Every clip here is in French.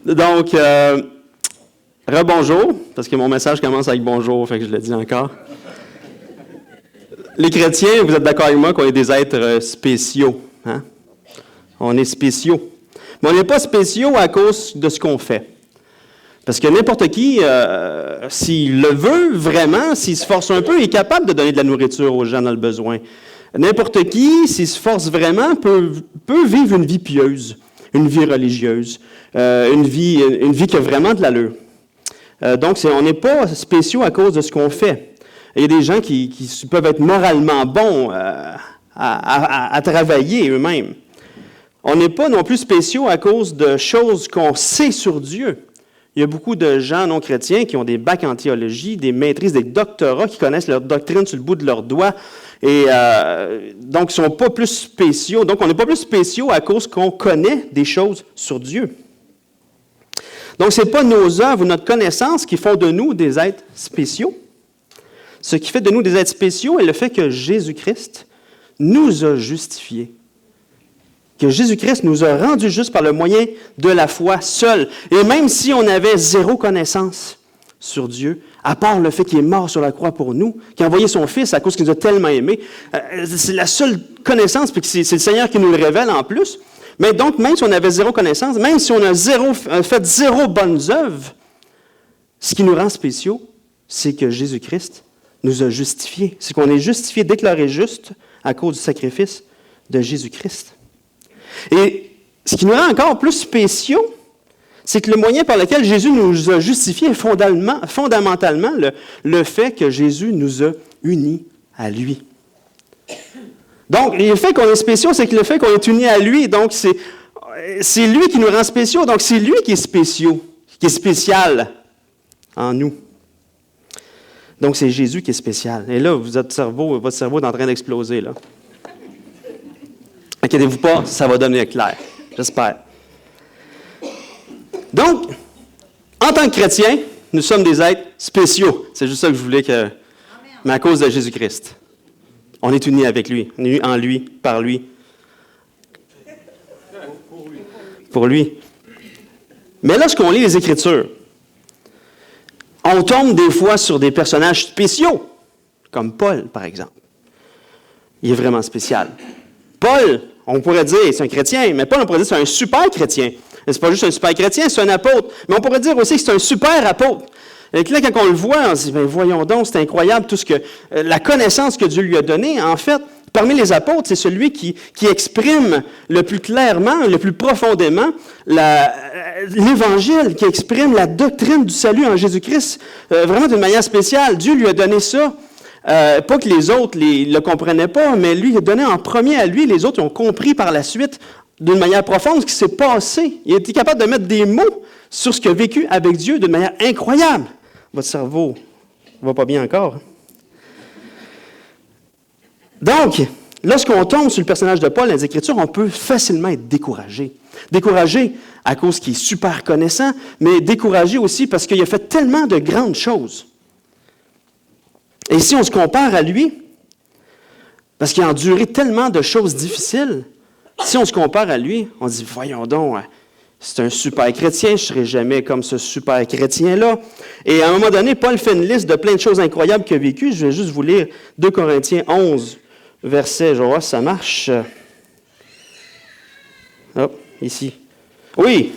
Donc, rebonjour, parce que mon message commence avec bonjour, fait que je le dis encore. Les chrétiens, vous êtes d'accord avec moi qu'on est des êtres spéciaux. Hein? On est spéciaux. Mais on n'est pas spéciaux à cause de ce qu'on fait. Parce que n'importe qui, s'il le veut vraiment, s'il se force un peu, est capable de donner de la nourriture aux gens dans le besoin. N'importe qui, s'il se force vraiment, peut vivre une vie pieuse, une vie religieuse, une vie qui a vraiment de l'allure. Donc, on n'est pas spéciaux à cause de ce qu'on fait. Il y a des gens qui peuvent être moralement bons à travailler eux-mêmes. On n'est pas non plus spéciaux à cause de choses qu'on sait sur Dieu. Il y a beaucoup de gens non chrétiens qui ont des bacs en théologie, des maîtrises, des doctorats, qui connaissent leur doctrine sur le bout de leurs doigts. Et donc, ils ne sont pas plus spéciaux. Donc, on n'est pas plus spéciaux à cause qu'on connaît des choses sur Dieu. Donc, ce n'est pas nos œuvres ou notre connaissance qui font de nous des êtres spéciaux. Ce qui fait de nous des êtres spéciaux est le fait que Jésus-Christ nous a justifiés. Que Jésus-Christ nous a rendus justes par le moyen de la foi seule. Et même si on avait zéro connaissance sur Dieu, à part le fait qu'il est mort sur la croix pour nous, qu'il a envoyé son Fils à cause qu'il nous a tellement aimés, c'est la seule connaissance, puis que c'est le Seigneur qui nous le révèle en plus. Mais donc, même si on avait zéro connaissance, même si on a fait zéro bonnes œuvres, ce qui nous rend spéciaux, c'est que Jésus-Christ nous a justifiés. C'est qu'on est justifié, déclaré juste à cause du sacrifice de Jésus-Christ. Et ce qui nous rend encore plus spéciaux, c'est que le moyen par lequel Jésus nous a justifiés est fondamentalement le fait que Jésus nous a unis à lui. Donc, le fait qu'on est spéciaux, c'est que le fait qu'on est unis à lui, donc c'est lui qui nous rend spéciaux, donc c'est lui qui est spécial en nous. Donc, c'est Jésus qui est spécial. Et là, votre cerveau est en train d'exploser, là. Inquiétez-vous pas, ça va devenir clair. J'espère. Donc, en tant que chrétiens, nous sommes des êtres spéciaux. C'est juste ça que je voulais que... Mais à cause de Jésus-Christ. On est unis avec lui, unis en lui, par lui. Pour lui. Mais lorsqu'on lit les Écritures, on tombe des fois sur des personnages spéciaux, comme Paul, par exemple. Il est vraiment spécial. Paul, on pourrait dire, c'est un chrétien, mais Paul, on pourrait dire, c'est un super chrétien. C'est pas juste un super chrétien, c'est un apôtre. Mais on pourrait dire aussi que c'est un super apôtre. Et là, quand on le voit, on se dit, bien, voyons donc, c'est incroyable tout ce que... la connaissance que Dieu lui a donnée, en fait, parmi les apôtres, c'est celui qui exprime le plus clairement, le plus profondément l'Évangile, qui exprime la doctrine du salut en Jésus-Christ, vraiment d'une manière spéciale. Dieu lui a donné ça. Pas que les autres ne le comprenaient pas, mais lui, il a donné en premier à lui. Les autres ont compris par la suite, d'une manière profonde, ce qui s'est passé. Il a été capable de mettre des mots sur ce qu'il a vécu avec Dieu d'une manière incroyable. Votre cerveau ne va pas bien encore. Donc, lorsqu'on tombe sur le personnage de Paul dans les Écritures, on peut facilement être découragé. Découragé à cause qu'il est super connaissant, mais découragé aussi parce qu'il a fait tellement de grandes choses. Et si on se compare à lui, parce qu'il a enduré tellement de choses difficiles, si on se compare à lui, on dit, voyons donc, c'est un super chrétien, je ne serai jamais comme ce super chrétien-là. Et à un moment donné, Paul fait une liste de plein de choses incroyables qu'il a vécues. Je vais juste vous lire 2 Corinthiens 11, verset, je vais voir si ça marche. Hop, ici. Oui,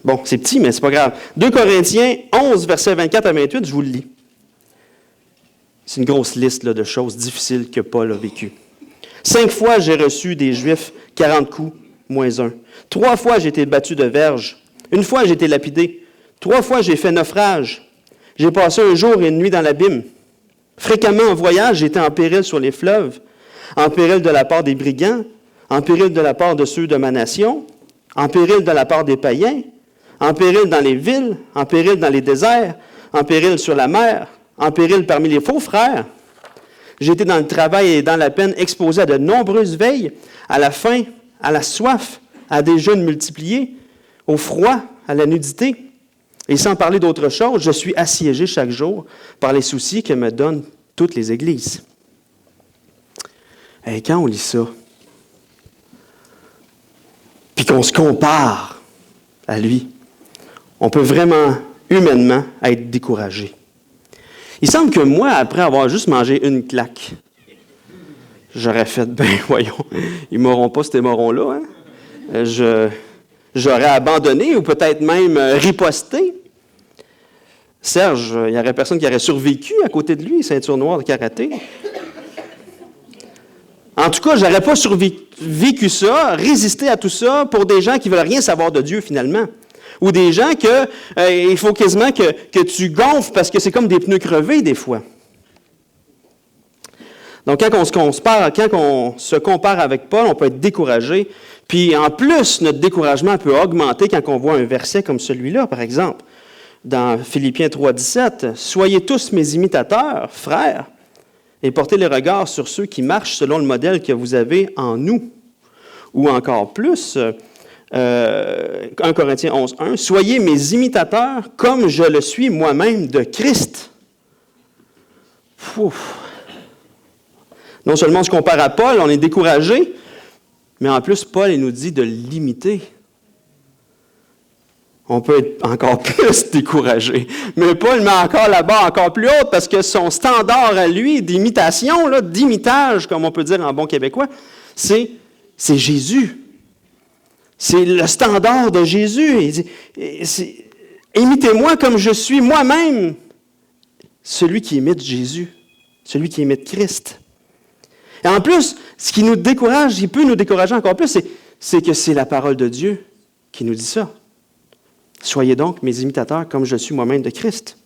bon, c'est petit, mais c'est pas grave. 2 Corinthiens 11, verset 24 à 28, je vous le lis. C'est une grosse liste là, de choses difficiles que Paul a vécues. 5 fois, j'ai reçu des Juifs 40 coups, moins 1. 3 fois, j'ai été battu de verge. 1 fois, j'ai été lapidé. 3 fois, j'ai fait naufrage. J'ai passé un jour et une nuit dans l'abîme. Fréquemment en voyage, j'étais en péril sur les fleuves, en péril de la part des brigands, en péril de la part de ceux de ma nation, en péril de la part des païens, en péril dans les villes, en péril dans les déserts, en péril sur la mer, en péril parmi les faux frères. J'ai été dans le travail et dans la peine exposé à de nombreuses veilles, à la faim, à la soif, à des jeûnes multipliés, au froid, à la nudité. Et sans parler d'autre chose, je suis assiégé chaque jour par les soucis que me donnent toutes les églises. Et quand on lit ça, puis qu'on se compare à lui, on peut vraiment, humainement, être découragé. Il semble que moi, après avoir juste mangé une claque, j'aurais fait, voyons, ils ne m'auront pas ces morons-là, hein? J'aurais abandonné ou peut-être même riposté. Serge, il n'y aurait personne qui aurait survécu à côté de lui, ceinture noire de karaté. En tout cas, je n'aurais pas survécu ça, résisté à tout ça pour des gens qui ne veulent rien savoir de Dieu finalement. Ou des gens il faut quasiment que tu gonfles parce que c'est comme des pneus crevés des fois. Donc, quand on se compare avec Paul, on peut être découragé. Puis, en plus, notre découragement peut augmenter quand on voit un verset comme celui-là, par exemple, dans Philippiens 3,17. « Soyez tous mes imitateurs, frères, et portez les regards sur ceux qui marchent selon le modèle que vous avez en nous. » Ou encore plus, 1 Corinthiens 11,1 « Soyez mes imitateurs comme je le suis moi-même de Christ. » Non seulement on se compare à Paul, on est découragé, mais en plus, Paul il nous dit de l'imiter. On peut être encore plus découragé. Mais Paul met encore la barre encore plus haute parce que son standard à lui d'imitation, d'imitage, comme on peut dire en bon québécois, c'est Jésus. C'est le standard de Jésus. Il dit, imitez-moi comme je suis moi-même, celui qui imite Jésus, celui qui imite Christ. Et en plus, ce qui nous décourage, il peut nous décourager encore plus, c'est que c'est la parole de Dieu qui nous dit ça. Soyez donc mes imitateurs comme je suis moi-même de Christ.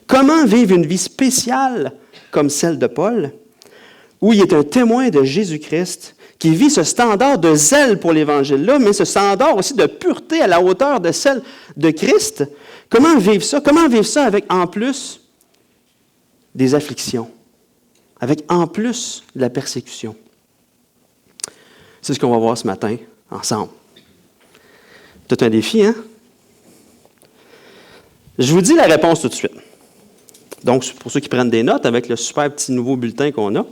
Comment vivre une vie spéciale comme celle de Paul, où il est un témoin de Jésus-Christ, qui vit ce standard de zèle pour l'Évangile-là, mais ce standard aussi de pureté à la hauteur de celle de Christ? Comment vivre ça? Comment vivre ça avec en plus des afflictions? Avec en plus de la persécution. C'est ce qu'on va voir ce matin, ensemble. C'est un défi, hein? Je vous dis la réponse tout de suite. Donc, pour ceux qui prennent des notes, avec le super petit nouveau bulletin qu'on a,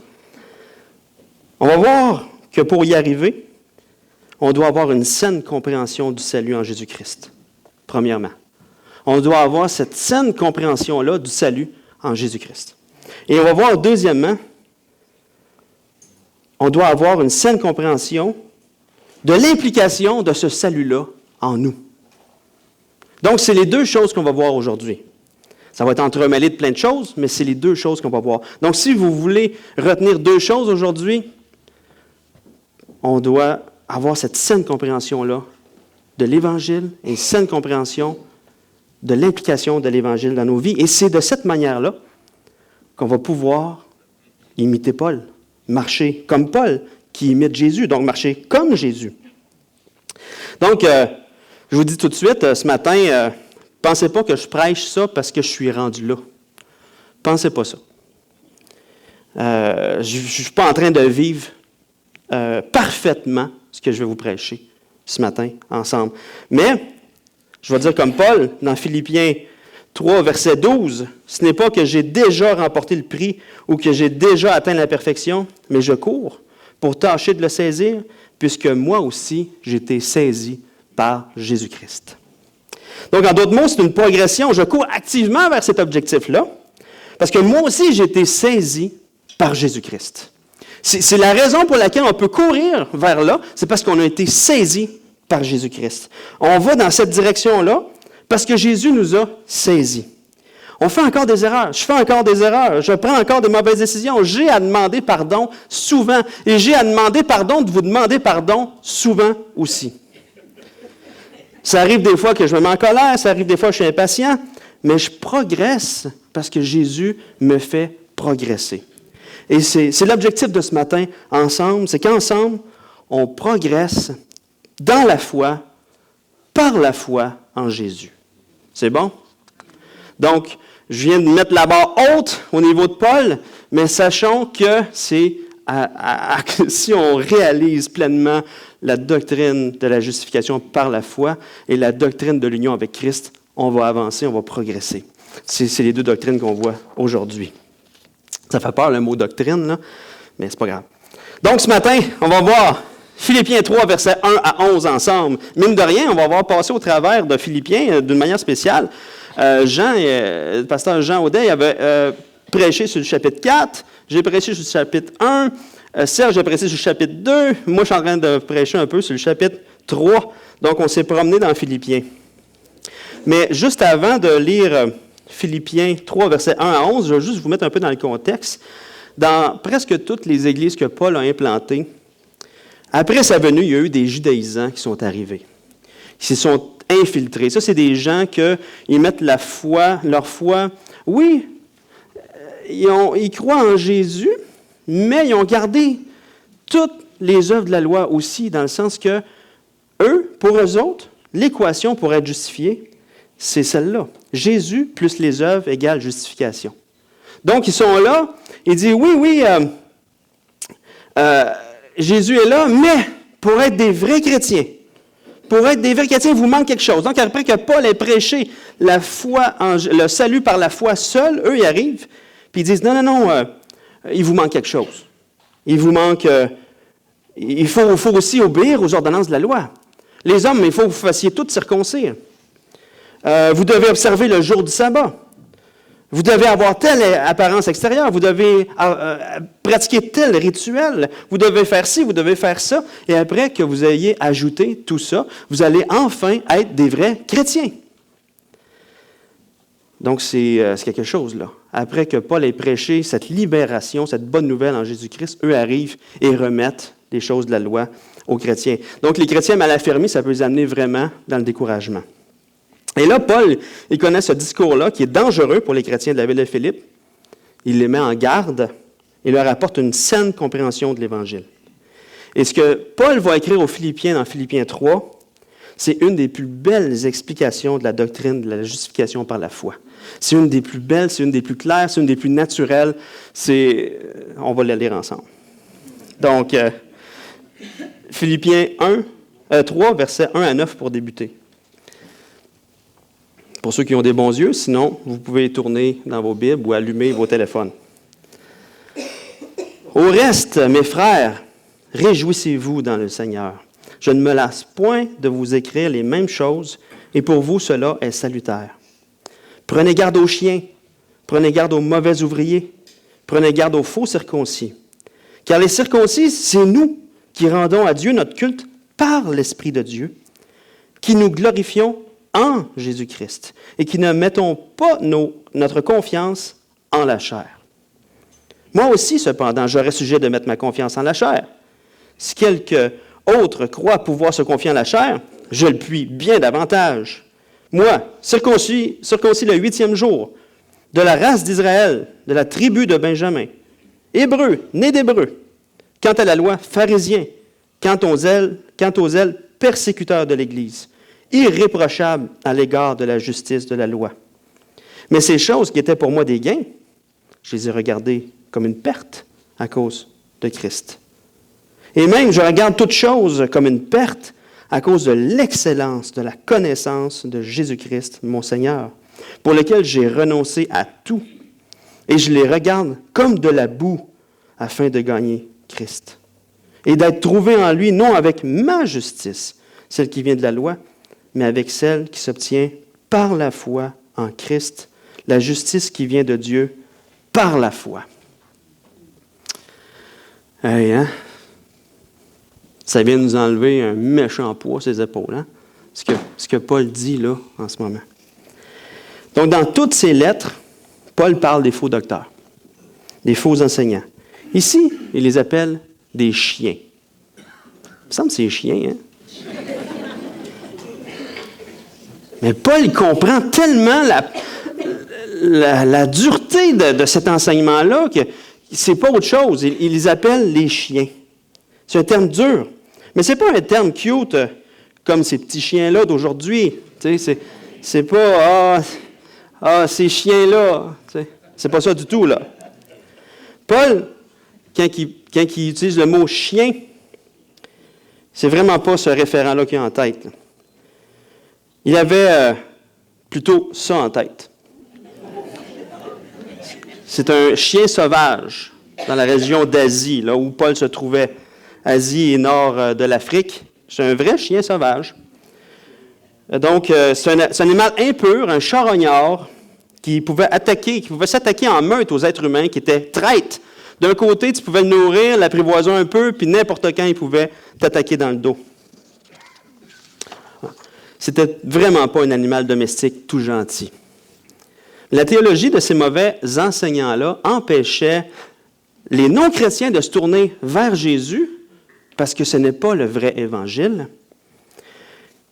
on va voir que pour y arriver, on doit avoir une saine compréhension du salut en Jésus-Christ, premièrement. On doit avoir cette saine compréhension-là du salut en Jésus-Christ. Et on va voir, deuxièmement, on doit avoir une saine compréhension de l'implication de ce salut-là en nous. Donc, c'est les deux choses qu'on va voir aujourd'hui. Ça va être entremêlé de plein de choses, mais c'est les deux choses qu'on va voir. Donc, si vous voulez retenir deux choses aujourd'hui, on doit avoir cette saine compréhension-là de l'Évangile et une saine compréhension de l'implication de l'Évangile dans nos vies. Et c'est de cette manière-là qu'on va pouvoir imiter Paul, marcher comme Paul, qui imite Jésus, donc marcher comme Jésus. Donc, je vous dis tout de suite, ce matin, pensez pas que je prêche ça parce que je suis rendu là. Pensez pas ça. Je ne suis pas en train de vivre parfaitement ce que je vais vous prêcher ce matin ensemble. Mais, je vais dire comme Paul, dans Philippiens 3, verset 12, « Ce n'est pas que j'ai déjà remporté le prix ou que j'ai déjà atteint la perfection, mais je cours pour tâcher de le saisir, puisque moi aussi, j'ai été saisi par Jésus-Christ. » Donc, en d'autres mots, c'est une progression. Je cours activement vers cet objectif-là, parce que moi aussi, j'ai été saisi par Jésus-Christ. C'est la raison pour laquelle on peut courir vers là, c'est parce qu'on a été saisi par Jésus-Christ. On va dans cette direction-là parce que Jésus nous a saisis. On fait encore des erreurs. Je fais encore des erreurs. Je prends encore de mauvaises décisions. J'ai à demander pardon souvent. Et j'ai à demander pardon de vous demander pardon souvent aussi. Ça arrive des fois que je me mets en colère, ça arrive des fois que je suis impatient, mais je progresse parce que Jésus me fait progresser. Et c'est l'objectif de ce matin ensemble, c'est qu'ensemble, on progresse dans la foi, par la foi en Jésus. C'est bon? Donc, je viens de mettre la barre haute au niveau de Paul, mais sachons que c'est si on réalise pleinement la doctrine de la justification par la foi et la doctrine de l'union avec Christ, on va avancer, on va progresser. C'est les deux doctrines qu'on voit aujourd'hui. Ça fait peur le mot doctrine, là, mais c'est pas grave. Donc ce matin, on va voir Philippiens 3, versets 1 à 11 ensemble. Mine de rien, on va voir passer au travers de Philippiens d'une manière spéciale. Le pasteur Jean Audet avait prêché sur le chapitre 4. J'ai prêché sur le chapitre 1. Serge a prêché sur le chapitre 2. Moi, je suis en train de prêcher un peu sur le chapitre 3. Donc, on s'est promené dans Philippiens. Mais juste avant de lire Philippiens 3, versets 1 à 11, je vais juste vous mettre un peu dans le contexte. Dans presque toutes les églises que Paul a implantées, après sa venue, il y a eu des judaïsants qui sont arrivés. Ils se sont infiltrés. Ça, c'est des gens qui mettent leur foi, oui, ils croient en Jésus, mais ils ont gardé toutes les œuvres de la loi aussi, dans le sens que pour eux autres, l'équation pour être justifié, c'est celle-là. Jésus plus les œuvres égale justification. Donc, ils sont là, ils disent, oui, Jésus est là, mais pour être des vrais chrétiens, il vous manque quelque chose. Donc, après que Paul ait prêché la foi, le salut par la foi seul, eux, ils arrivent, puis ils disent, non, il vous manque quelque chose. Il vous manque, il faut aussi obéir aux ordonnances de la loi. Les hommes, il faut que vous fassiez tout circoncire. Vous devez observer le jour du sabbat. Vous devez avoir telle apparence extérieure. Vous devez pratiquer tel rituel. Vous devez faire ci, vous devez faire ça. Et après que vous ayez ajouté tout ça, vous allez enfin être des vrais chrétiens. Donc, c'est quelque chose, là. Après que Paul ait prêché cette libération, cette bonne nouvelle en Jésus-Christ, eux arrivent et remettent les choses de la loi aux chrétiens. Donc, les chrétiens mal affermis, ça peut les amener vraiment dans le découragement. Et là, Paul, il connaît ce discours-là qui est dangereux pour les chrétiens de la ville de Philippe. Il les met en garde et leur apporte une saine compréhension de l'Évangile. Et ce que Paul va écrire aux Philippiens dans Philippiens 3, c'est une des plus belles explications de la doctrine de la justification par la foi. C'est une des plus belles, c'est une des plus claires, c'est une des plus naturelles. On va la lire ensemble. Donc, Philippiens 3, versets 1 à 9 pour débuter. Pour ceux qui ont des bons yeux, sinon, vous pouvez tourner dans vos Bibles ou allumer vos téléphones. Au reste, mes frères, réjouissez-vous dans le Seigneur. Je ne me lasse point de vous écrire les mêmes choses, et pour vous, cela est salutaire. Prenez garde aux chiens, prenez garde aux mauvais ouvriers, prenez garde aux faux circoncis. Car les circoncis, c'est nous qui rendons à Dieu notre culte par l'Esprit de Dieu, qui nous glorifions en Jésus-Christ et qui ne mettons pas notre confiance en la chair. Moi aussi, cependant, j'aurais sujet de mettre ma confiance en la chair. Si quelqu'un autre croit pouvoir se confier en la chair, je le puis bien davantage. Moi, circoncis le 8e jour, de la race d'Israël, de la tribu de Benjamin, hébreu, né d'hébreu, quant à la loi, pharisien, quant aux zèles, persécuteur de l'Église, irréprochable à l'égard de la justice de la loi. Mais ces choses qui étaient pour moi des gains, je les ai regardées comme une perte à cause de Christ. Et même, je regarde toutes choses comme une perte à cause de l'excellence de la connaissance de Jésus-Christ, mon Seigneur, pour lequel j'ai renoncé à tout. Et je les regarde comme de la boue afin de gagner Christ. Et d'être trouvé en lui, non avec ma justice, celle qui vient de la loi, mais avec celle qui s'obtient par la foi en Christ, la justice qui vient de Dieu par la foi. Hey, hein? Ça vient nous enlever un méchant poids sur les épaules. Hein? Ce que Paul dit là, en ce moment. Donc, dans toutes ses lettres, Paul parle des faux docteurs, des faux enseignants. Ici, il les appelle des chiens. Il me semble que c'est chiens, hein? Mais Paul, il comprend tellement la dureté de cet enseignement-là que c'est pas autre chose. Il les appelle les chiens. C'est un terme dur. Mais c'est pas un terme cute comme ces petits chiens-là d'aujourd'hui. Tu sais, c'est pas ces chiens-là. Tu sais, c'est pas ça du tout, là. Paul, quand il utilise le mot chien, c'est vraiment pas ce référent-là qu'il a en tête, là. Il avait plutôt ça en tête. C'est un chien sauvage dans la région d'Asie, là où Paul se trouvait Asie et nord de l'Afrique. C'est un vrai chien sauvage. Donc, c'est un animal impur, un charognard, qui pouvait s'attaquer en meute aux êtres humains qui étaient traîtres. D'un côté, tu pouvais le nourrir, l'apprivoiser un peu, puis n'importe quand, il pouvait t'attaquer dans le dos. C'était vraiment pas un animal domestique tout gentil. La théologie de ces mauvais enseignants-là empêchait les non-chrétiens de se tourner vers Jésus parce que ce n'est pas le vrai évangile.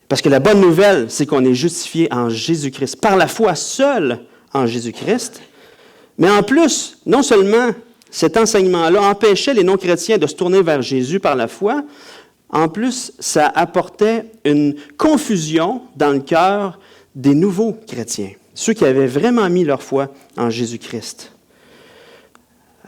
Parce que la bonne nouvelle, c'est qu'on est justifié en Jésus-Christ, par la foi seule en Jésus-Christ. Mais en plus, non seulement cet enseignement-là empêchait les non-chrétiens de se tourner vers Jésus par la foi, en plus, ça apportait une confusion dans le cœur des nouveaux chrétiens, ceux qui avaient vraiment mis leur foi en Jésus-Christ.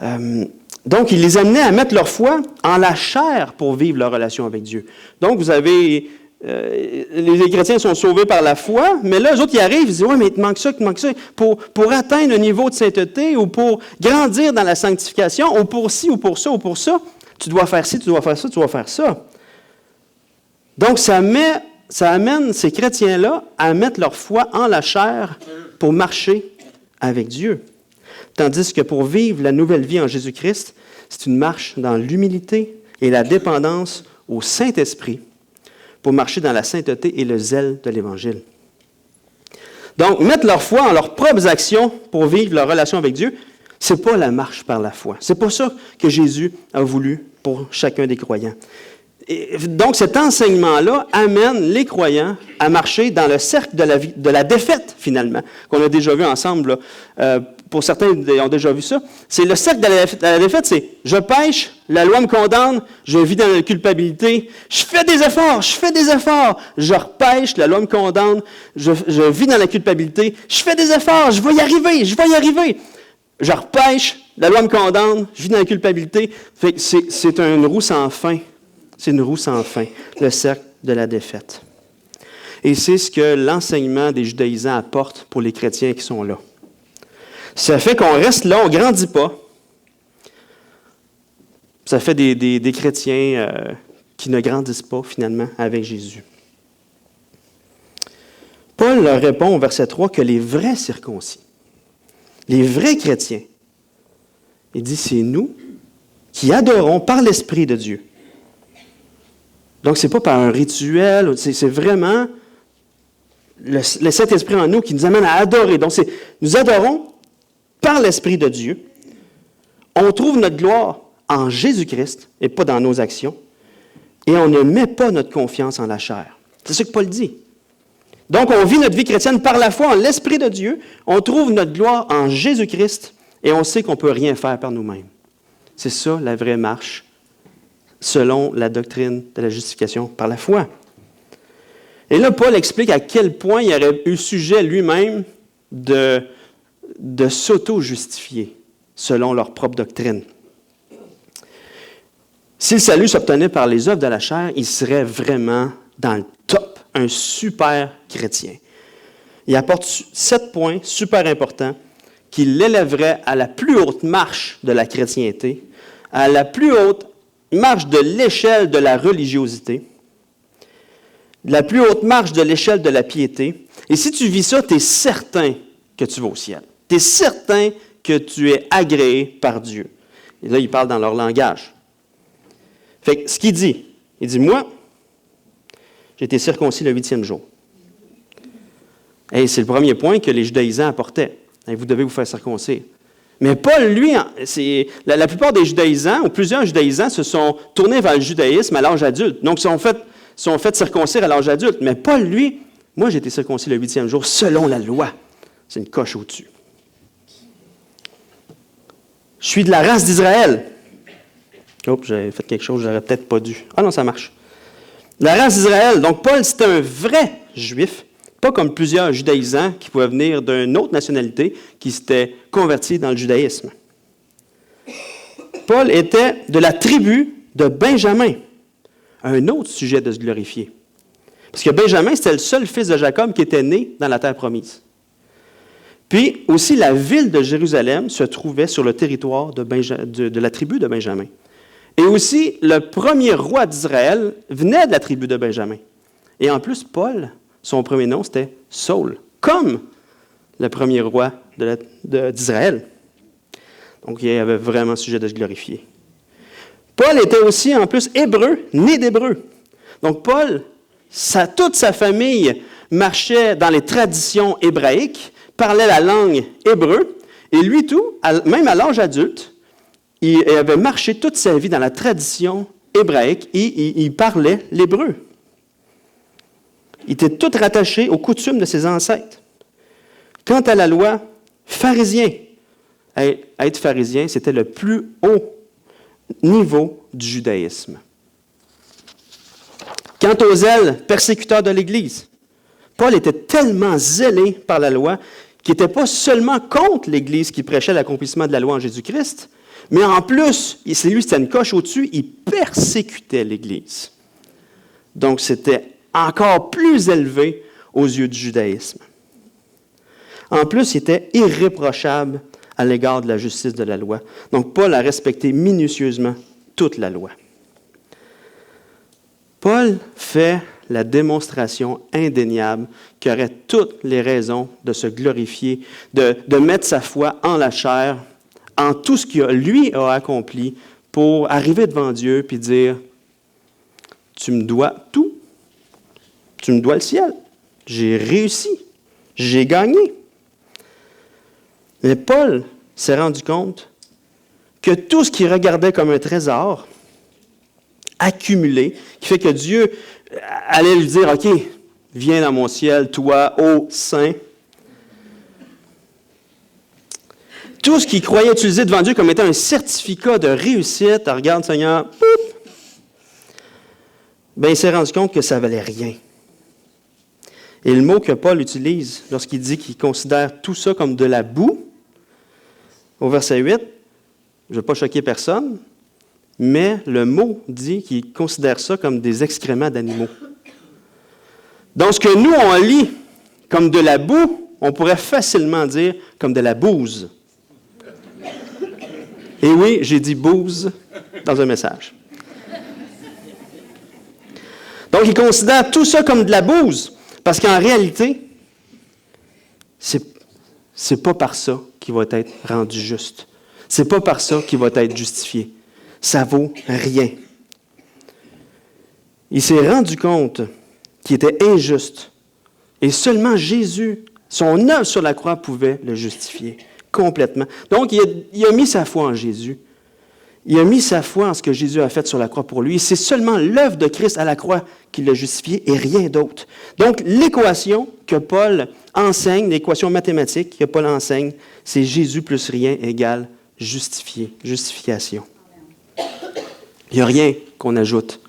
Donc, il les amenait à mettre leur foi en la chair pour vivre leur relation avec Dieu. Donc, vous avez... les chrétiens sont sauvés par la foi, mais là, eux autres, ils arrivent, ils disent « Ouais, mais il te manque ça, il te manque ça. » Pour atteindre un niveau de sainteté ou pour grandir dans la sanctification, ou pour ci, ou pour ça, tu dois faire ci, tu dois faire ça, tu dois faire ça. Donc, ça amène ces chrétiens-là à mettre leur foi en la chair pour marcher avec Dieu. Tandis que pour vivre la nouvelle vie en Jésus-Christ, c'est une marche dans l'humilité et la dépendance au Saint-Esprit pour marcher dans la sainteté et le zèle de l'Évangile. Donc, mettre leur foi en leurs propres actions pour vivre leur relation avec Dieu, ce n'est pas la marche par la foi. Ce n'est pas ça que Jésus a voulu pour chacun des croyants. Et donc, cet enseignement-là amène les croyants à marcher dans le cercle de la défaite, finalement, qu'on a déjà vu ensemble. Pour certains, ils ont déjà vu ça. C'est le cercle de la défaite, c'est « je pêche, la loi me condamne, je vis dans la culpabilité, je fais des efforts, je repêche, la loi me condamne, je vis dans la culpabilité, je fais des efforts, je vais y arriver. Je repêche, la loi me condamne, je vis dans la culpabilité. » C'est une roue sans fin. C'est une roue sans fin, le cercle de la défaite. Et c'est ce que l'enseignement des judaïsants apporte pour les chrétiens qui sont là. Ça fait qu'on reste là, on ne grandit pas. Ça fait des chrétiens qui ne grandissent pas, finalement, avec Jésus. Paul leur répond au verset 3 que les vrais circoncis, les vrais chrétiens, il dit, c'est nous qui adorons par l'Esprit de Dieu. Donc, ce n'est pas par un rituel, c'est vraiment le Saint-Esprit en nous qui nous amène à adorer. Donc, nous adorons par l'Esprit de Dieu. On trouve notre gloire en Jésus-Christ et pas dans nos actions. Et on ne met pas notre confiance en la chair. C'est ce que Paul dit. Donc, on vit notre vie chrétienne par la foi en l'Esprit de Dieu. On trouve notre gloire en Jésus-Christ et on sait qu'on ne peut rien faire par nous-mêmes. C'est ça la vraie marche selon la doctrine de la justification par la foi. Et là, Paul explique à quel point il aurait eu sujet lui-même de s'auto-justifier selon leur propre doctrine. Si le salut s'obtenait par les œuvres de la chair, il serait vraiment dans le top, un super chrétien. Il apporte 7 points super importants qui l'élèveraient à la plus haute marche de la chrétienté, à la plus haute marche de l'échelle de la religiosité, la plus haute marche de l'échelle de la piété. Et si tu vis ça, tu es certain que tu vas au ciel. Tu es certain que tu es agréé par Dieu. Et là, il parle dans leur langage. Fait que ce qu'il dit, moi, j'ai été circoncis le 8e jour. Et c'est le premier point que les judaïsants apportaient. Et vous devez vous faire circoncire. Mais Paul, lui, la plupart des judaïsants, ou plusieurs judaïsants, se sont tournés vers le judaïsme à l'âge adulte. Donc, sont fait circoncire à l'âge adulte. Mais Paul, lui, moi, j'ai été circoncis le 8e jour selon la loi. C'est une coche au-dessus. Je suis de la race d'Israël. Oh, j'avais fait quelque chose, j'aurais peut-être pas dû. Ah non, ça marche. La race d'Israël. Donc, Paul, c'était un vrai juif. Pas comme plusieurs judaïsants qui pouvaient venir d'une autre nationalité qui s'étaient convertis dans le judaïsme. Paul était de la tribu de Benjamin. Un autre sujet de se glorifier. Parce que Benjamin, c'était le seul fils de Jacob qui était né dans la terre promise. Puis aussi, la ville de Jérusalem se trouvait sur le territoire de la tribu de Benjamin. Et aussi, le premier roi d'Israël venait de la tribu de Benjamin. Et en plus, Paul, son premier nom, c'était Saul, comme le premier roi d'Israël. Donc, il y avait vraiment sujet de se glorifier. Paul était aussi, en plus, hébreu, né d'hébreu. Donc, Paul, toute sa famille marchait dans les traditions hébraïques, parlait la langue hébreu, et lui tout, même à l'âge adulte, il avait marché toute sa vie dans la tradition hébraïque et il parlait l'hébreu. Il était tout rattaché aux coutumes de ses ancêtres. Quant à la loi, pharisien. Être pharisien, c'était le plus haut niveau du judaïsme. Quant aux zèles, persécuteurs de l'Église, Paul était tellement zélé par la loi qu'il n'était pas seulement contre l'Église qui prêchait l'accomplissement de la loi en Jésus-Christ, mais en plus, c'était une coche au-dessus, il persécutait l'Église. Donc, c'était encore plus élevé aux yeux du judaïsme. En plus, il était irréprochable à l'égard de la justice de la loi. Donc, Paul a respecté minutieusement toute la loi. Paul fait la démonstration indéniable qu'il aurait toutes les raisons de se glorifier, de mettre sa foi en la chair, en tout ce qu'il lui a accompli pour arriver devant Dieu et dire « Tu me dois tout. Tu me dois le ciel. J'ai réussi. J'ai gagné. » Mais Paul s'est rendu compte que tout ce qu'il regardait comme un trésor accumulé, qui fait que Dieu allait lui dire « OK, viens dans mon ciel, toi, ô saint. » Tout ce qu'il croyait utiliser devant Dieu comme étant un certificat de réussite, regarde Seigneur, bien, il s'est rendu compte que ça ne valait rien. Et le mot que Paul utilise lorsqu'il dit qu'il considère tout ça comme de la boue, au verset 8, je ne vais pas choquer personne, mais le mot dit qu'il considère ça comme des excréments d'animaux. Donc, ce que nous, on lit comme de la boue, on pourrait facilement dire comme de la bouse. Et oui, j'ai dit bouse dans un message. Donc, il considère tout ça comme de la bouse, parce qu'en réalité, c'est pas par ça qu'il va être rendu juste. C'est pas par ça qu'il va être justifié. Ça vaut rien. Il s'est rendu compte qu'il était injuste, et seulement Jésus, son œuvre sur la croix, pouvait le justifier complètement. Donc, il a mis sa foi en Jésus. Il a mis sa foi en ce que Jésus a fait sur la croix pour lui. C'est seulement l'œuvre de Christ à la croix qui l'a justifié et rien d'autre. Donc, l'équation que Paul enseigne, l'équation mathématique que Paul enseigne, c'est Jésus plus rien égale justifié, justification. Il n'y a rien qu'on ajoute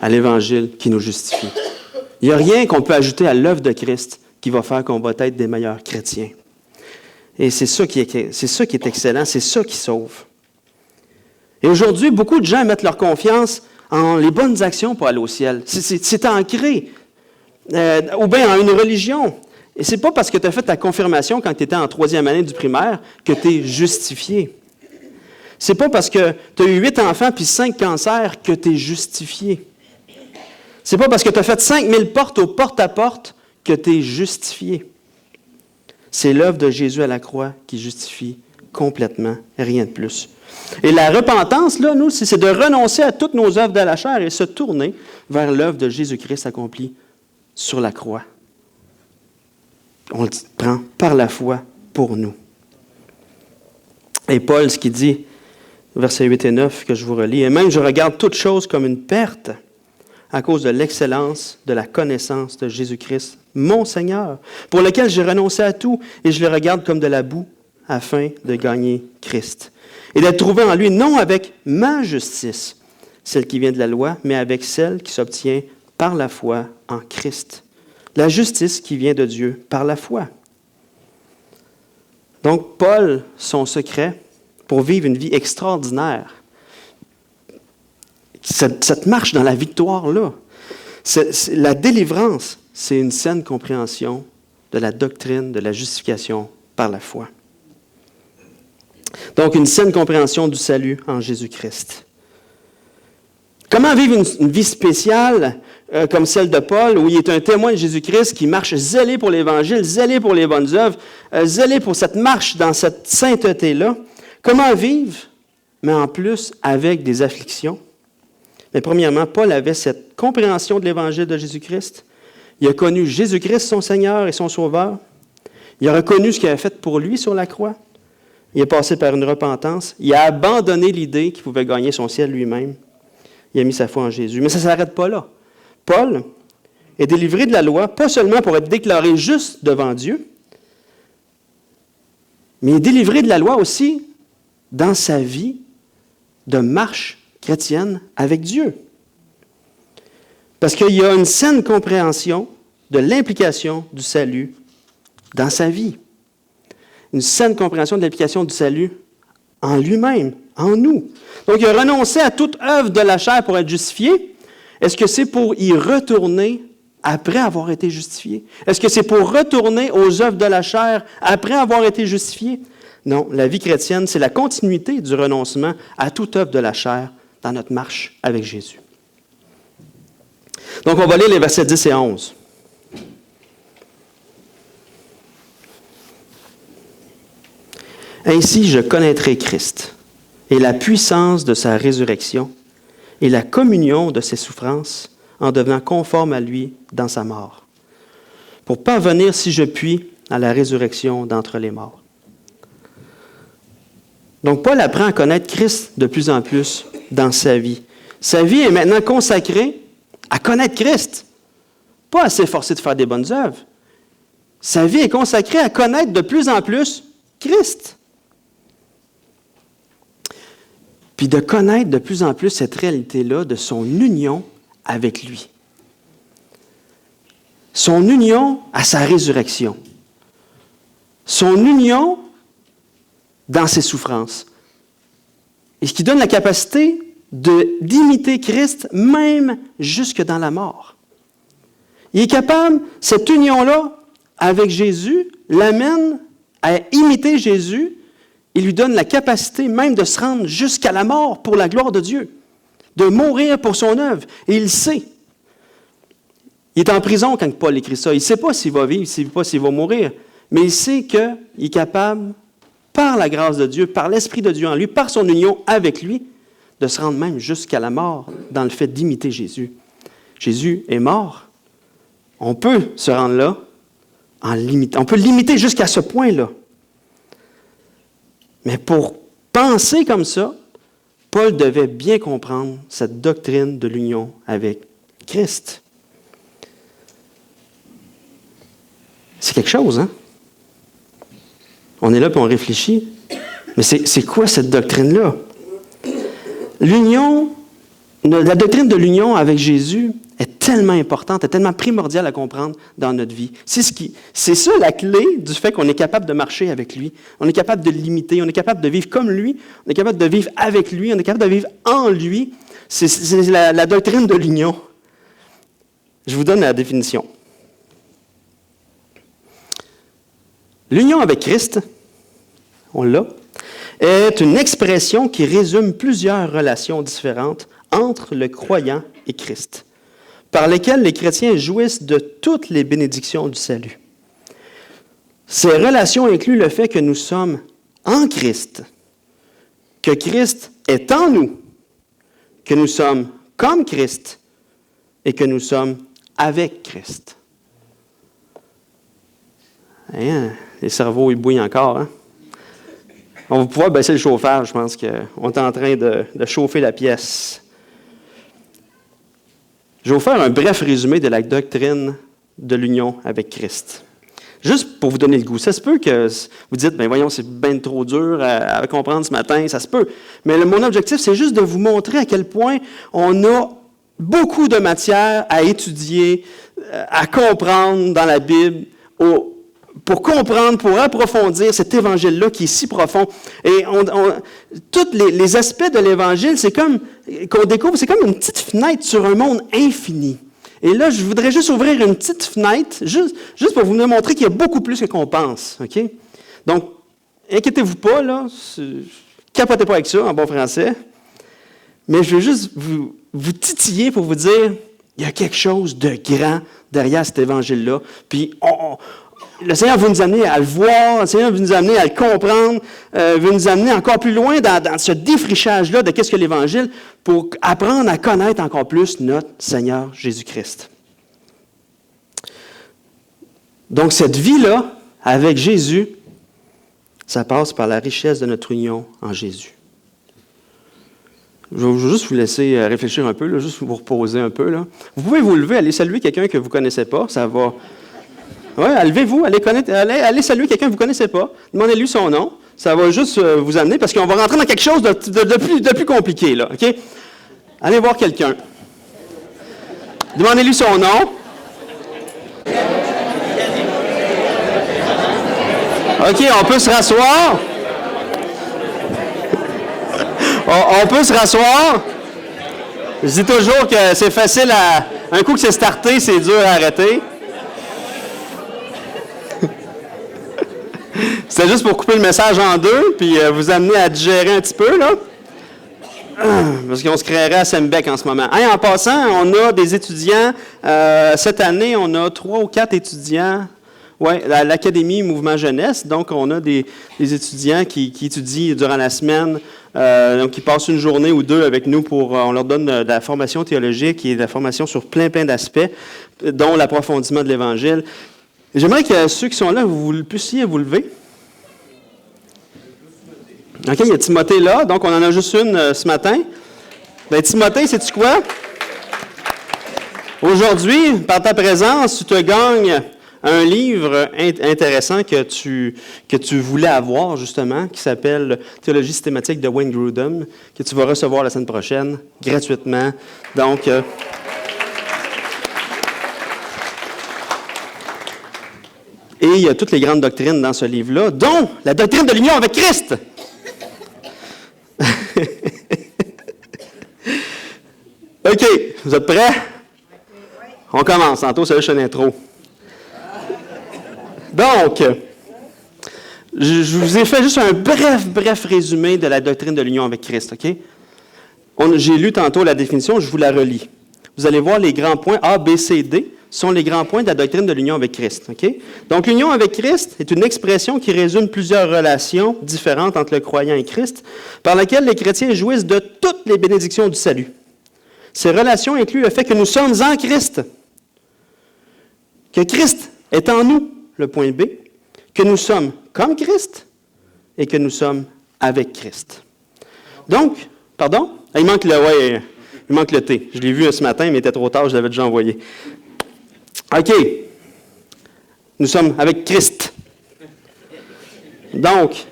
à l'Évangile qui nous justifie. Il n'y a rien qu'on peut ajouter à l'œuvre de Christ qui va faire qu'on va être des meilleurs chrétiens. Et c'est ça qui est excellent, c'est ça qui sauve. Et aujourd'hui, beaucoup de gens mettent leur confiance en les bonnes actions pour aller au ciel. C'est ancré, ou bien en une religion. Et c'est pas parce que tu as fait ta confirmation quand tu étais en 3e année du primaire que tu es justifié. C'est pas parce que tu as eu 8 enfants puis 5 cancers que tu es justifié. C'est pas parce que tu as fait 5000 portes au porte-à-porte que tu es justifié. C'est l'œuvre de Jésus à la croix qui justifie complètement, rien de plus. Et la repentance, là, nous, c'est de renoncer à toutes nos œuvres de la chair et se tourner vers l'œuvre de Jésus-Christ accomplie sur la croix. On le prend par la foi pour nous. Et Paul, ce qu'il dit, versets 8 et 9, que je vous relis, « Et même je regarde toute chose comme une perte à cause de l'excellence de la connaissance de Jésus-Christ, mon Seigneur, pour lequel j'ai renoncé à tout, et je le regarde comme de la boue, afin de gagner Christ. Et d'être trouvé en lui, non avec ma justice, celle qui vient de la loi, mais avec celle qui s'obtient par la foi en Christ. La justice qui vient de Dieu par la foi. » Donc, Paul, son secret pour vivre une vie extraordinaire, cette marche dans la victoire-là, la délivrance, c'est une saine compréhension de la doctrine de la justification par la foi. Donc, une saine compréhension du salut en Jésus-Christ. Comment vivre une vie spéciale comme celle de Paul, où il est un témoin de Jésus-Christ qui marche zélé pour l'Évangile, zélé pour les bonnes œuvres, zélé pour cette marche dans cette sainteté-là? Comment vivre, mais en plus avec des afflictions? Mais premièrement, Paul avait cette compréhension de l'Évangile de Jésus-Christ. Il a connu Jésus-Christ, son Seigneur et son Sauveur. Il a reconnu ce qu'il avait fait pour lui sur la croix. Il est passé par une repentance. Il a abandonné l'idée qu'il pouvait gagner son ciel lui-même. Il a mis sa foi en Jésus. Mais ça ne s'arrête pas là. Paul est délivré de la loi, pas seulement pour être déclaré juste devant Dieu, mais il est délivré de la loi aussi dans sa vie de marche chrétienne avec Dieu. Parce qu'il y a une saine compréhension de l'implication du salut dans sa vie. Une saine compréhension de l'implication du salut en lui-même, en nous. Donc, il a renoncé à toute œuvre de la chair pour être justifié. Est-ce que c'est pour y retourner après avoir été justifié? Est-ce que c'est pour retourner aux œuvres de la chair après avoir été justifié? Non, la vie chrétienne, c'est la continuité du renoncement à toute œuvre de la chair dans notre marche avec Jésus. Donc, on va lire les versets 10 et 11. Ainsi, je connaîtrai Christ et la puissance de sa résurrection et la communion de ses souffrances en devenant conforme à lui dans sa mort, pour parvenir, si je puis, à la résurrection d'entre les morts. Donc, Paul apprend à connaître Christ de plus en plus dans sa vie. Sa vie est maintenant consacrée à connaître Christ, pas à s'efforcer de faire des bonnes œuvres. Sa vie est consacrée à connaître de plus en plus Christ. Puis de connaître de plus en plus cette réalité-là de son union avec lui. Son union à sa résurrection. Son union dans ses souffrances. Et ce qui donne la capacité d'imiter Christ même jusque dans la mort. Il est capable, cette union-là avec Jésus, l'amène à imiter Jésus. Il lui donne la capacité même de se rendre jusqu'à la mort pour la gloire de Dieu, de mourir pour son œuvre. Et il sait. Il est en prison quand Paul écrit ça. Il ne sait pas s'il va vivre, il ne sait pas s'il va mourir, mais il sait qu'il est capable, par la grâce de Dieu, par l'Esprit de Dieu en lui, par son union avec lui, de se rendre même jusqu'à la mort dans le fait d'imiter Jésus. Jésus est mort. On peut se rendre là en l'imitant. On peut l'imiter jusqu'à ce point-là. Mais pour penser comme ça, Paul devait bien comprendre cette doctrine de l'union avec Christ. C'est quelque chose, hein? On est là et on réfléchit. Mais c'est quoi cette doctrine-là? La doctrine de l'union avec Jésus est tellement importante, est tellement primordiale à comprendre dans notre vie. C'est ça la clé du fait qu'on est capable de marcher avec lui. On est capable de l'imiter, on est capable de vivre comme lui, on est capable de vivre avec lui, on est capable de vivre en lui. C'est la doctrine de l'union. Je vous donne la définition. L'union avec Christ, on l'a, est une expression qui résume plusieurs relations différentes entre le croyant et Christ, par lesquelles les chrétiens jouissent de toutes les bénédictions du salut. Ces relations incluent le fait que nous sommes en Christ, que Christ est en nous, que nous sommes comme Christ et que nous sommes avec Christ. Hein? Les cerveaux, ils bouillent encore. Hein? On va pouvoir baisser le chauffage, je pense qu'on est en train de chauffer la pièce. Je vais vous faire un bref résumé de la doctrine de l'union avec Christ. Juste pour vous donner le goût. Ça se peut que vous dites, ben voyons, c'est bien trop dur à comprendre ce matin, ça se peut. Mais mon objectif, c'est juste de vous montrer à quel point on a beaucoup de matière à étudier, à comprendre dans la Bible, pour comprendre, pour approfondir cet évangile-là qui est si profond. Et tous les aspects de l'évangile, c'est comme, qu'on découvre, c'est comme une petite fenêtre sur un monde infini. Et là, je voudrais juste ouvrir une petite fenêtre, juste pour vous montrer qu'il y a beaucoup plus que qu'on pense. OK? Donc, inquiétez-vous pas, là, capotez pas avec ça, en bon français. Mais je veux juste vous vous titiller pour vous dire, il y a quelque chose de grand derrière cet évangile-là. Puis le Seigneur veut nous amener à le voir, le Seigneur veut nous amener à le comprendre, veut nous amener encore plus loin dans ce défrichage-là de qu'est-ce que l'Évangile pour apprendre à connaître encore plus notre Seigneur Jésus-Christ. Donc cette vie-là, avec Jésus, ça passe par la richesse de notre union en Jésus. Je vais juste vous laisser réfléchir un peu, là, juste vous reposer un peu. Là. Vous pouvez vous lever, aller saluer quelqu'un que vous ne connaissez pas, ça va... Oui, levez-vous, allez saluer quelqu'un que vous ne connaissez pas, demandez-lui son nom, ça va juste vous amener, parce qu'on va rentrer dans quelque chose de plus compliqué, là, OK? Allez voir quelqu'un. Demandez-lui son nom. OK, on peut se rasseoir. On peut se rasseoir. Je dis toujours que c'est facile à... Un coup que c'est starté, c'est dur à arrêter. C'était juste pour couper le message en deux, puis vous amener à digérer un petit peu, là. Parce qu'on se créerait à Sembec en ce moment. Hey, en passant, on a des étudiants. Cette année, on a 3 ou 4 étudiants. Oui, à l'Académie Mouvement Jeunesse. Donc, on a des étudiants qui étudient durant la semaine. Donc, ils passent une journée ou deux avec nous on leur donne de la formation théologique et de la formation sur plein d'aspects, dont l'approfondissement de l'Évangile. J'aimerais que ceux qui sont là, vous puissiez vous lever. OK, il y a Timothée là, donc on en a juste une ce matin. Bien, Timothée, sais-tu quoi? Aujourd'hui, par ta présence, tu te gagnes un livre intéressant que tu voulais avoir, justement, qui s'appelle « Théologie systématique » de Wayne Grudem, que tu vas recevoir la semaine prochaine, gratuitement. Donc... Et il y a toutes les grandes doctrines dans ce livre-là, dont la doctrine de l'union avec Christ. OK, vous êtes prêts? On commence. Tantôt, c'est juste une intro. Donc, je vous ai fait juste un bref résumé de la doctrine de l'union avec Christ, OK? J'ai lu tantôt la définition, je vous la relis. Vous allez voir les grands points A, B, C, D sont les grands points de la doctrine de l'union avec Christ, OK? Donc, l'union avec Christ est une expression qui résume plusieurs relations différentes entre le croyant et Christ, par laquelle les chrétiens jouissent de toutes les bénédictions du salut. Ces relations incluent le fait que nous sommes en Christ, que Christ est en nous, le point B, que nous sommes comme Christ et que nous sommes avec Christ. Donc, pardon? Il manque le T. Je l'ai vu ce matin, mais il était trop tard, je l'avais déjà envoyé. OK. Nous sommes avec Christ. Donc,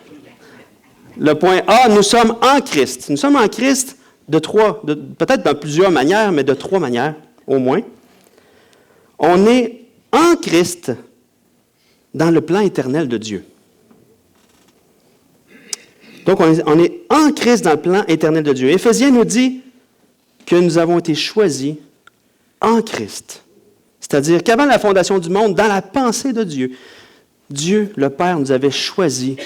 le point A, nous sommes en Christ. Nous sommes en Christ peut-être dans plusieurs manières, mais de 3 manières, au moins. On est en Christ dans le plan éternel de Dieu. Donc, on est en Christ dans le plan éternel de Dieu. Éphésiens nous dit que nous avons été choisis en Christ. C'est-à-dire qu'avant la fondation du monde, dans la pensée de Dieu, Dieu, le Père, nous avait choisis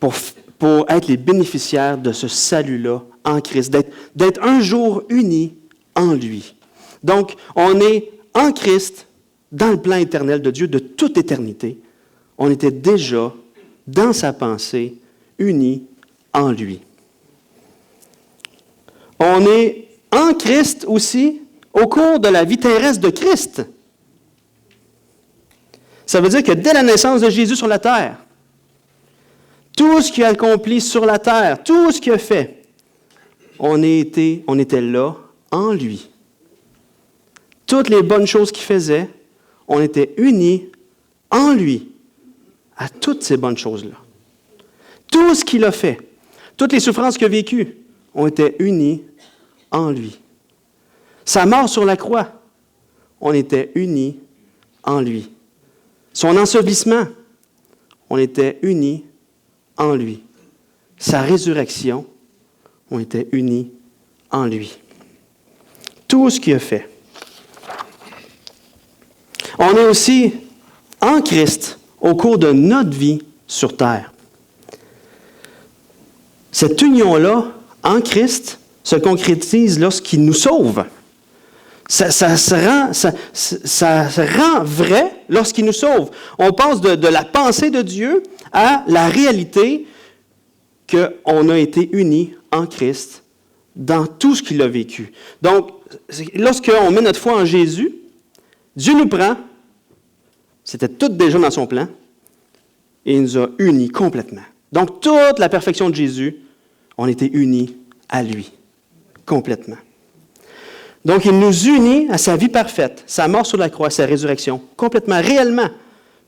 pour être les bénéficiaires de ce salut-là en Christ, d'être un jour unis en lui. Donc, on est en Christ dans le plan éternel de Dieu de toute éternité. On était déjà, dans sa pensée, unis en lui. On est en Christ aussi au cours de la vie terrestre de Christ. Ça veut dire que dès la naissance de Jésus sur la terre, tout ce qu'il a accompli sur la terre, tout ce qu'il a fait, on était là en lui. Toutes les bonnes choses qu'il faisait, on était unis en lui à toutes ces bonnes choses-là. Tout ce qu'il a fait, toutes les souffrances qu'il a vécues, on était unis en lui. Sa mort sur la croix, on était unis en lui. Son ensevelissement, on était unis en lui. Sa résurrection, on était unis en lui. Tout ce qu'il a fait. On est aussi en Christ au cours de notre vie sur terre. Cette union-là, en Christ, se concrétise lorsqu'il nous sauve. Ça se rend vrai lorsqu'il nous sauve. On passe de la pensée de Dieu à la réalité qu'on a été unis en Christ dans tout ce qu'il a vécu. Donc, lorsqu'on met notre foi en Jésus, Dieu nous prend, c'était tout déjà dans son plan, et il nous a unis complètement. Donc, toute la perfection de Jésus, on était unis à lui, complètement. Donc, il nous unit à sa vie parfaite, sa mort sur la croix, sa résurrection, complètement, réellement.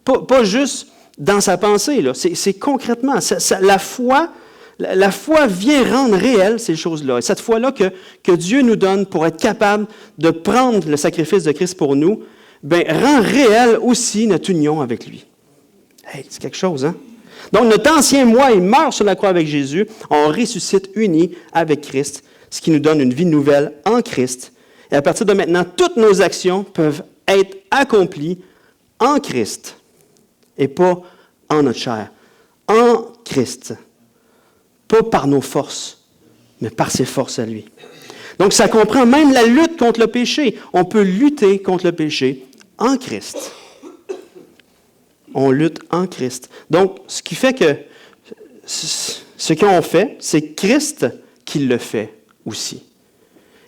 Pas juste dans sa pensée, là. C'est concrètement. La foi vient rendre réelles ces choses-là. Et cette foi-là que Dieu nous donne pour être capable de prendre le sacrifice de Christ pour nous, rend réelle aussi notre union avec lui. Hey, c'est quelque chose, hein? Donc, notre ancien moi, il meurt sur la croix avec Jésus. On ressuscite unis avec Christ, ce qui nous donne une vie nouvelle en Christ. Et à partir de maintenant, toutes nos actions peuvent être accomplies en Christ et pas en notre chair. En Christ. Pas par nos forces, mais par ses forces à lui. Donc, ça comprend même la lutte contre le péché. On peut lutter contre le péché en Christ. On lutte en Christ. Donc, ce qui fait que ce qu'on fait, c'est Christ qui le fait aussi.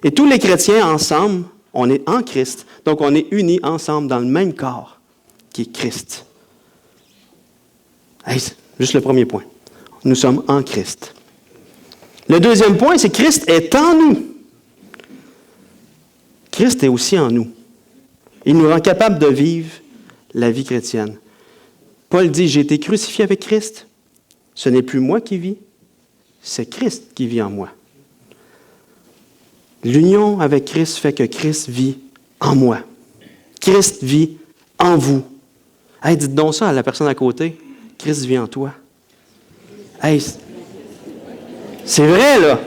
Et tous les chrétiens ensemble, on est en Christ. Donc, on est unis ensemble dans le même corps qui est Christ. Hey, c'est juste le premier point. Nous sommes en Christ. Le deuxième point, c'est que Christ est en nous. Christ est aussi en nous. Il nous rend capables de vivre la vie chrétienne. Paul dit, j'ai été crucifié avec Christ. Ce n'est plus moi qui vis, c'est Christ qui vit en moi. L'union avec Christ fait que Christ vit en moi. Christ vit en vous. Hey, dites donc ça à la personne à côté. Christ vit en toi. Hey, c'est vrai, là.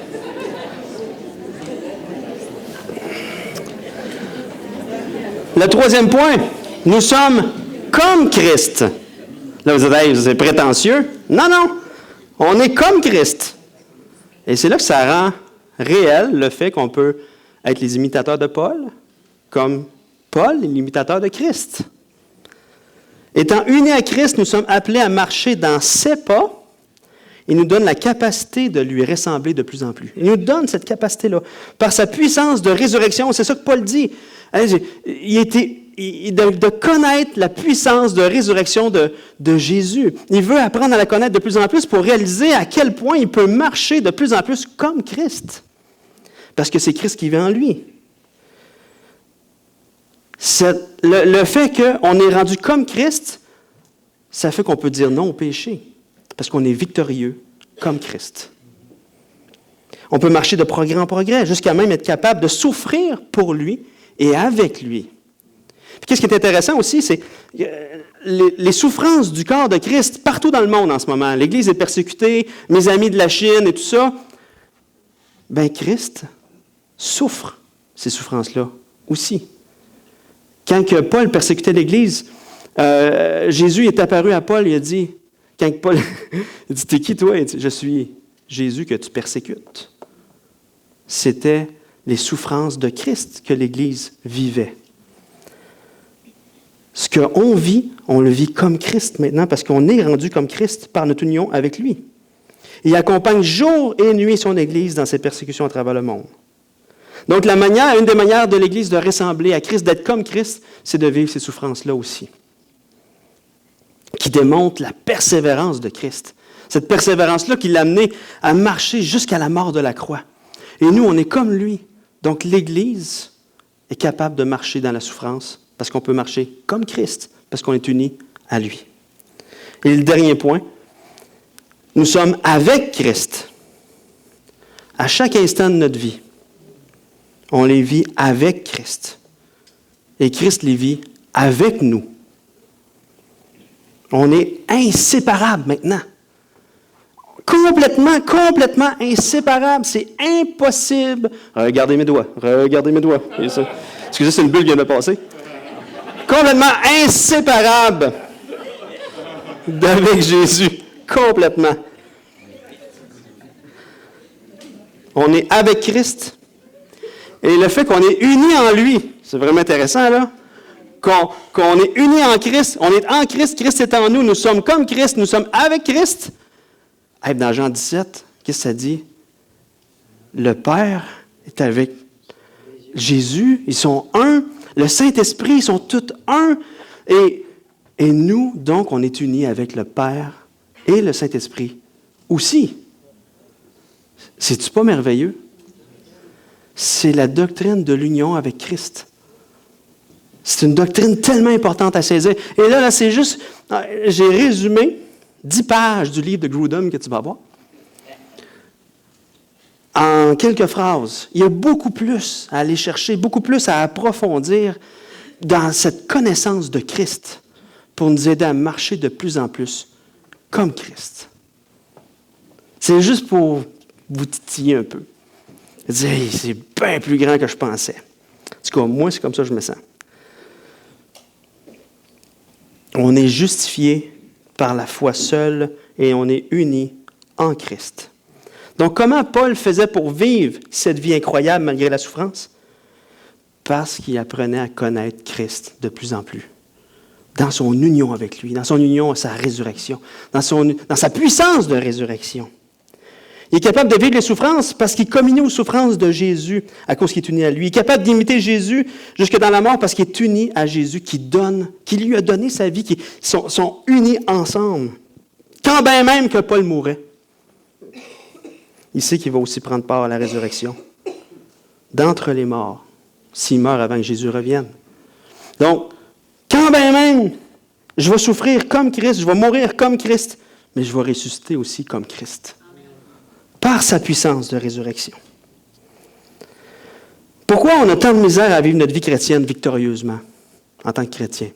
Le troisième point, nous sommes comme Christ. Là, vous dites, hey, c'est prétentieux. Non, non. On est comme Christ. Et c'est là que ça rend réel le fait qu'on peut être les imitateurs de Paul, comme Paul est l'imitateur de Christ. Étant unis à Christ, nous sommes appelés à marcher dans ses pas. Il nous donne la capacité de lui ressembler de plus en plus. Il nous donne cette capacité-là. Par sa puissance de résurrection, c'est ça que Paul dit. De connaître la puissance de résurrection de Jésus. Il veut apprendre à la connaître de plus en plus pour réaliser à quel point il peut marcher de plus en plus comme Christ. Parce que c'est Christ qui vit en lui. Le fait qu'on est rendu comme Christ, ça fait qu'on peut dire non au péché. Parce qu'on est victorieux comme Christ. On peut marcher de progrès en progrès, jusqu'à même être capable de souffrir pour lui et avec lui. Puis qu'est-ce qui est intéressant aussi, c'est les souffrances du corps de Christ partout dans le monde en ce moment. L'Église est persécutée, mes amis de la Chine et tout ça. Christ souffre ces souffrances-là aussi. Quand que Paul persécutait l'Église, Jésus est apparu à Paul, il a dit, quand Paul il dit, t'es qui toi? Il dit, je suis Jésus que tu persécutes. C'était les souffrances de Christ que l'Église vivait. Ce qu'on vit, on le vit comme Christ maintenant parce qu'on est rendu comme Christ par notre union avec lui. Il accompagne jour et nuit son Église dans ses persécutions à travers le monde. Donc, une des manières de l'Église de ressembler à Christ, d'être comme Christ, c'est de vivre ces souffrances-là aussi, qui démontrent la persévérance de Christ. Cette persévérance-là qui l'a amené à marcher jusqu'à la mort de la croix. Et nous, on est comme lui. Donc, l'Église est capable de marcher dans la souffrance parce qu'on peut marcher comme Christ, parce qu'on est unis à lui. Et le dernier point, nous sommes avec Christ. À chaque instant de notre vie, on les vit avec Christ. Et Christ les vit avec nous. On est inséparables maintenant. Complètement inséparables. C'est impossible. Regardez mes doigts. Excusez, c'est une bulle qui vient de passer. Complètement inséparables d'avec Jésus. Complètement. On est avec Christ. Et le fait qu'on est unis en lui, c'est vraiment intéressant, là. Qu'on est unis en Christ, on est en Christ, Christ est en nous, nous sommes comme Christ, nous sommes avec Christ. Hey, dans Jean 17, qu'est-ce que ça dit? Le Père est avec Jésus, ils sont un. Le Saint-Esprit, ils sont tous un. Et nous, donc, on est unis avec le Père et le Saint-Esprit aussi. C'est-tu pas merveilleux? C'est la doctrine de l'union avec Christ. C'est une doctrine tellement importante à saisir. Et là, c'est juste, j'ai résumé 10 pages du livre de Grudem que tu vas voir. En quelques phrases. Il y a beaucoup plus à aller chercher, beaucoup plus à approfondir dans cette connaissance de Christ pour nous aider à marcher de plus en plus comme Christ. C'est juste pour vous titiller un peu. Dire, hey, c'est bien plus grand que je pensais. En tout cas, moi, c'est comme ça que je me sens. On est justifié par la foi seule et on est unis en Christ. Donc, comment Paul faisait pour vivre cette vie incroyable malgré la souffrance? Parce qu'il apprenait à connaître Christ de plus en plus. Dans son union avec lui, dans son union à sa résurrection, dans sa puissance de résurrection. Il est capable de vivre les souffrances parce qu'il communait aux souffrances de Jésus à cause qu'il est uni à lui. Il est capable d'imiter Jésus jusque dans la mort parce qu'il est uni à Jésus, qui lui a donné sa vie, qui sont unis ensemble. Quand bien même que Paul mourrait. Il sait qu'il va aussi prendre part à la résurrection d'entre les morts, s'il meurt avant que Jésus revienne. Donc, quand bien même, je vais souffrir comme Christ, je vais mourir comme Christ, mais je vais ressusciter aussi comme Christ. Par sa puissance de résurrection. Pourquoi on a tant de misère à vivre notre vie chrétienne victorieusement en tant que chrétien?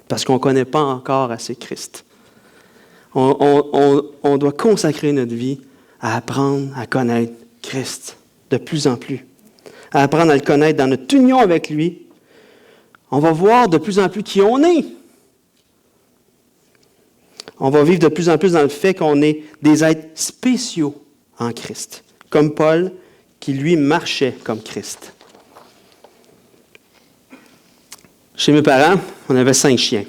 Parce qu'on ne connaît pas encore assez Christ. On doit consacrer notre vie à apprendre à connaître Christ de plus en plus, à apprendre à le connaître dans notre union avec lui. On va voir de plus en plus qui on est. On va vivre de plus en plus dans le fait qu'on est des êtres spéciaux en Christ, comme Paul, qui lui marchait comme Christ. Chez mes parents, on avait 5 chiens.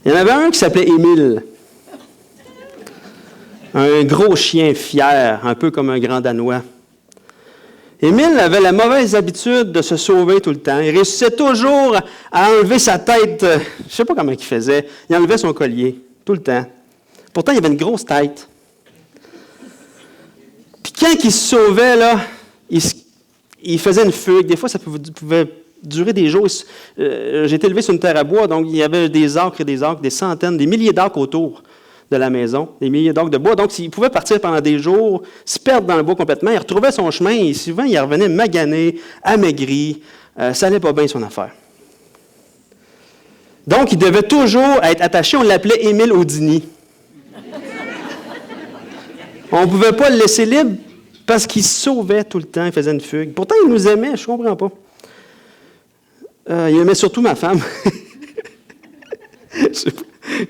Il y en avait un qui s'appelait Émile. Un gros chien fier, un peu comme un grand Danois. Émile avait la mauvaise habitude de se sauver tout le temps. Il réussissait toujours à enlever sa tête. Je ne sais pas comment il faisait. Il enlevait son collier, tout le temps. Pourtant, il avait une grosse tête. Puis quand il se sauvait, là, il faisait une fugue. Des fois, ça pouvait durer des jours. J'ai été élevé sur une terre à bois, donc il y avait des acres, des centaines, des milliers d'acres autour de la maison, des milliers d'acres de bois. Donc, il pouvait partir pendant des jours, se perdre dans le bois complètement. Il retrouvait son chemin et souvent, il revenait magané, amaigri. Ça n'allait pas bien, son affaire. Donc, il devait toujours être attaché. On l'appelait Émile Houdini. On ne pouvait pas le laisser libre parce qu'il se sauvait tout le temps. Il faisait une fugue. Pourtant, il nous aimait. Je ne comprends pas. Il aimait surtout ma femme.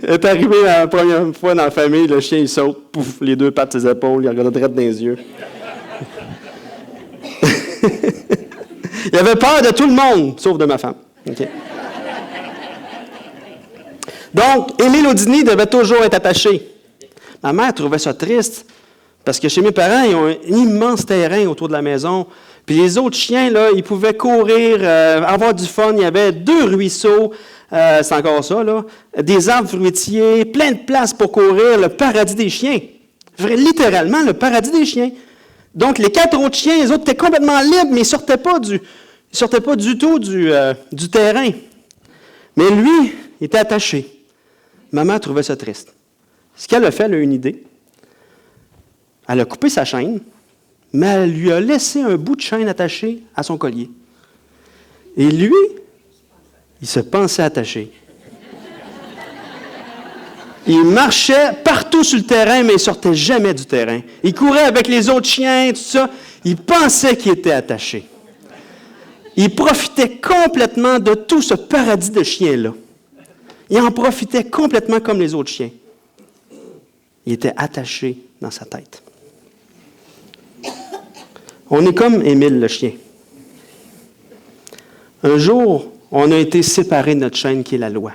Il est arrivé la première fois dans la famille, le chien, il saute, pouf, les 2 pattes de ses épaules, il regarde droit dans les yeux. Il avait peur de tout le monde, sauf de ma femme. Okay. Donc, Émile Houdini devait toujours être attaché. Ma mère trouvait ça triste, parce que chez mes parents, ils ont un immense terrain autour de la maison. Puis les autres chiens, là, ils pouvaient courir, avoir du fun. Il y avait 2 ruisseaux. C'est encore ça, là. Des arbres fruitiers, plein de place pour courir, le paradis des chiens. Littéralement, le paradis des chiens. Donc, les 4 autres chiens, les autres étaient complètement libres, mais ils ne sortaient pas du tout du terrain. Mais lui, il était attaché. Maman trouvait ça triste. Ce qu'elle a fait, elle a une idée. Elle a coupé sa chaîne, mais elle lui a laissé un bout de chaîne attaché à son collier. Et lui, il se pensait attaché. Il marchait partout sur le terrain, mais il ne sortait jamais du terrain. Il courait avec les autres chiens, tout ça. Il pensait qu'il était attaché. Il profitait complètement de tout ce paradis de chiens-là. Il en profitait complètement comme les autres chiens. Il était attaché dans sa tête. On est comme Émile le chien. Un jour, on a été séparés de notre chaîne qui est la loi.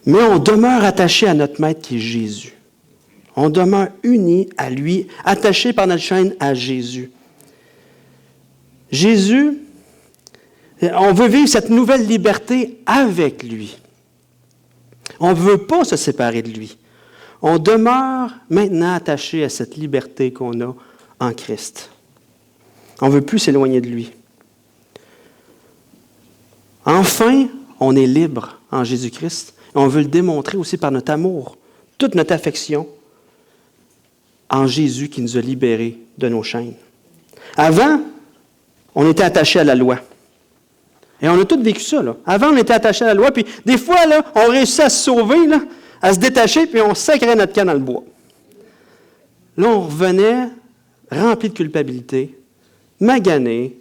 Mais on demeure attaché à notre maître qui est Jésus. On demeure unis à lui, attachés par notre chaîne à Jésus. Jésus, on veut vivre cette nouvelle liberté avec lui. On ne veut pas se séparer de lui. On demeure maintenant attaché à cette liberté qu'on a en Christ. On ne veut plus s'éloigner de lui. Enfin, on est libre en Jésus-Christ. On veut le démontrer aussi par notre amour, toute notre affection en Jésus qui nous a libérés de nos chaînes. Avant, on était attaché à la loi. Et on a tous vécu ça, là. Avant, on était attaché à la loi, puis des fois, là, on réussit à se sauver, là, à se détacher, puis on sacrait notre camp dans le bois. Là, on revenait rempli de culpabilité, magané,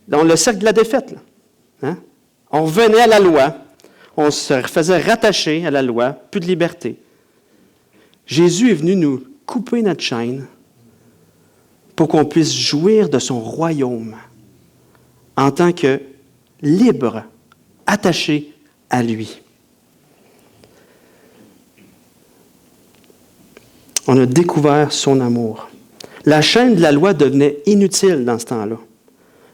dans le cercle de la défaite, là. Hein? On revenait à la loi, on se faisait rattacher à la loi, plus de liberté. Jésus est venu nous couper notre chaîne pour qu'on puisse jouir de son royaume en tant que libre, attaché à lui. On a découvert son amour. La chaîne de la loi devenait inutile dans ce temps-là.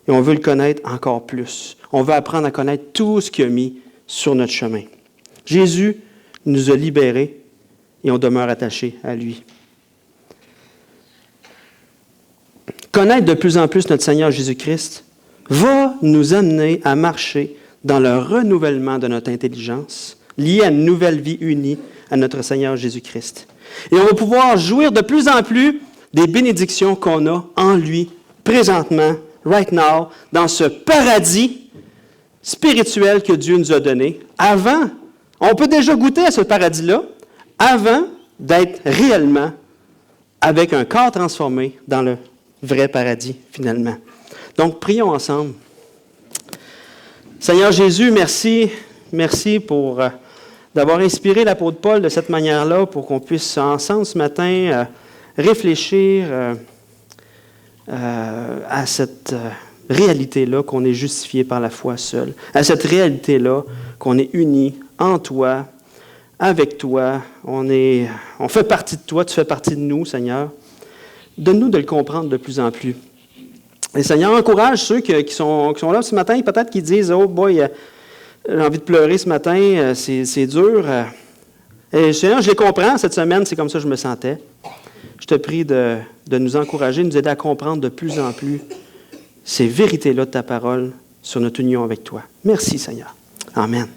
Et on veut le connaître encore plus. On veut apprendre à connaître tout ce qu'il a mis sur notre chemin. Jésus nous a libérés et on demeure attachés à lui. Connaître de plus en plus notre Seigneur Jésus-Christ va nous amener à marcher dans le renouvellement de notre intelligence, lié à une nouvelle vie unie à notre Seigneur Jésus-Christ. Et on va pouvoir jouir de plus en plus des bénédictions qu'on a en lui, présentement, right now, dans ce paradis spirituel que Dieu nous a donné. Avant, on peut déjà goûter à ce paradis-là, avant d'être réellement avec un corps transformé dans le vrai paradis, finalement. Donc, prions ensemble. Seigneur Jésus, merci pour d'avoir inspiré l'apôtre Paul de cette manière-là, pour qu'on puisse ensemble ce matin réfléchir à cette réalité-là qu'on est justifié par la foi seule, à cette réalité-là qu'on est unis en toi, avec toi, on fait partie de toi, tu fais partie de nous, Seigneur. Donne-nous de le comprendre de plus en plus. Et Seigneur, encourage ceux qui sont là ce matin, peut-être qui disent « Oh boy, j'ai envie de pleurer ce matin, c'est dur. » Et Seigneur, je les comprends, cette semaine, c'est comme ça que je me sentais. Je te prie de nous encourager, de nous aider à comprendre de plus en plus ces vérités-là de ta parole sur notre union avec toi. Merci, Seigneur. Amen.